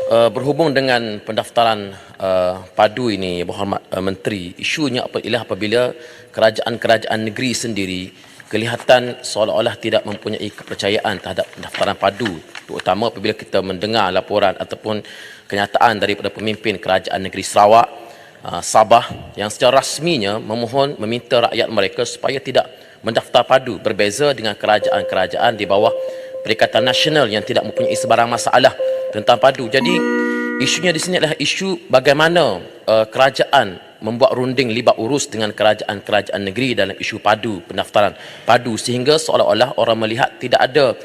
Berhubung dengan pendaftaran padu ini, Berhormat Menteri, isunya apabila kerajaan-kerajaan negeri sendiri kelihatan seolah-olah tidak mempunyai kepercayaan terhadap pendaftaran padu, terutama apabila kita mendengar laporan ataupun kenyataan daripada pemimpin kerajaan negeri Sarawak, Sabah, yang secara rasminya meminta rakyat mereka supaya tidak mendaftar padu, berbeza dengan kerajaan-kerajaan di bawah Perikatan Nasional yang tidak mempunyai sebarang masalah tentang padu. Jadi isunya di sini adalah isu bagaimana kerajaan membuat runding libat urus dengan kerajaan-kerajaan negeri dalam isu padu, pendaftaran padu, sehingga seolah-olah orang melihat tidak ada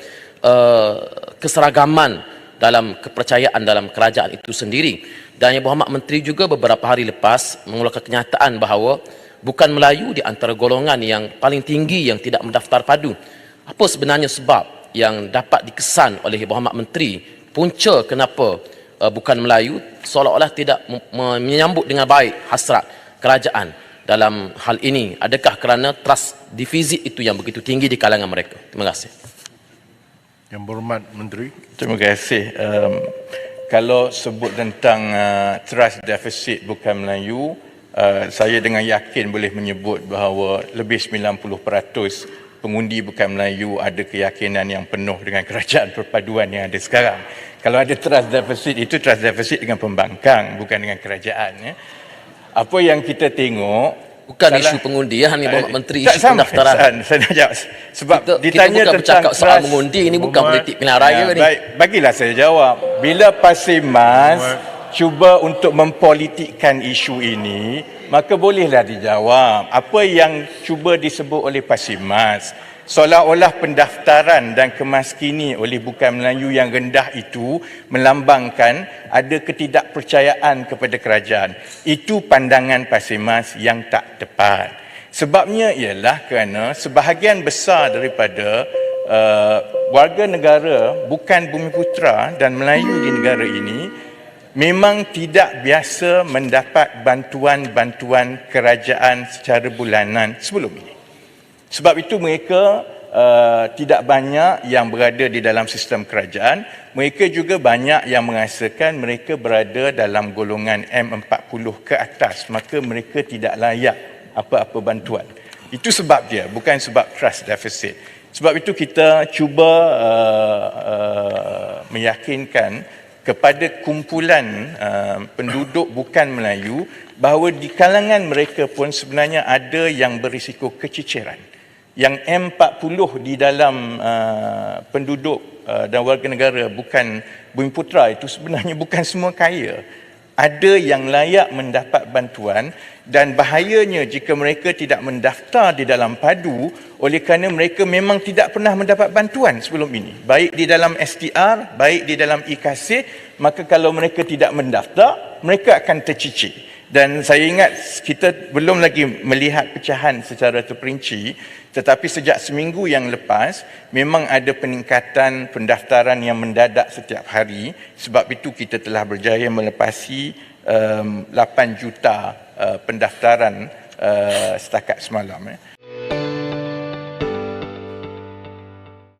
keseragaman dalam kepercayaan dalam kerajaan itu sendiri. Dan Yang Berhormat Menteri juga beberapa hari lepas mengeluarkan kenyataan bahawa bukan Melayu di antara golongan yang paling tinggi yang tidak mendaftar padu. Apa sebenarnya sebab yang dapat dikesan oleh Berhormat Menteri, punca kenapa bukan Melayu seolah-olah tidak menyambut dengan baik hasrat kerajaan dalam hal ini? Adakah kerana trust defisit itu yang begitu tinggi di kalangan mereka? Terima kasih. Yang Berhormat Menteri. Terima kasih. Kalau sebut tentang trust deficit bukan Melayu, saya dengan yakin boleh menyebut bahawa lebih 90% pengundi bukan Melayu ada keyakinan yang penuh dengan kerajaan perpaduan yang ada sekarang. Kalau ada trust deficit, itu trust deficit dengan pembangkang, bukan dengan kerajaan. Ya. Apa yang kita tengok, bukan isu pengundian ni Berhormat Menteri, isu pendaftaran. Saya nak jawab. Sebab kita ditanya bukan tentang bercakap soal mengundi, ini bukan politik pilihan raya ni. Baik, bagilah saya jawab. Bila Pasimas cuba untuk mempolitikkan isu ini, maka bolehlah dijawab. Apa yang cuba disebut oleh Pasimas, seolah-olah pendaftaran dan kemaskini oleh bukan Melayu yang rendah itu melambangkan ada ketidakpercayaan kepada kerajaan. Itu pandangan Pasimas yang tak tepat. Sebabnya ialah kerana sebahagian besar daripada warga negara bukan Bumiputera dan Melayu di negara ini memang tidak biasa mendapat bantuan-bantuan kerajaan secara bulanan sebelum ini. Sebab itu mereka tidak banyak yang berada di dalam sistem kerajaan. Mereka juga banyak yang merasakan mereka berada dalam golongan M40 ke atas. Maka mereka tidak layak apa-apa bantuan. Itu sebab dia, bukan sebab trust deficit. Sebab itu kita cuba meyakinkan kepada kumpulan penduduk bukan Melayu bahawa di kalangan mereka pun sebenarnya ada yang berisiko keciciran. Yang M40 di dalam penduduk dan warga negara bukan Bumiputera itu sebenarnya bukan semua kaya. Ada yang layak mendapat bantuan dan bahayanya jika mereka tidak mendaftar di dalam padu oleh kerana mereka memang tidak pernah mendapat bantuan sebelum ini. Baik di dalam STR, baik di dalam IKC, maka kalau mereka tidak mendaftar, mereka akan tercicir. Dan saya ingat kita belum lagi melihat pecahan secara terperinci, tetapi sejak seminggu yang lepas memang ada peningkatan pendaftaran yang mendadak setiap hari. Sebab itu kita telah berjaya melepasi 8 juta pendaftaran setakat semalam.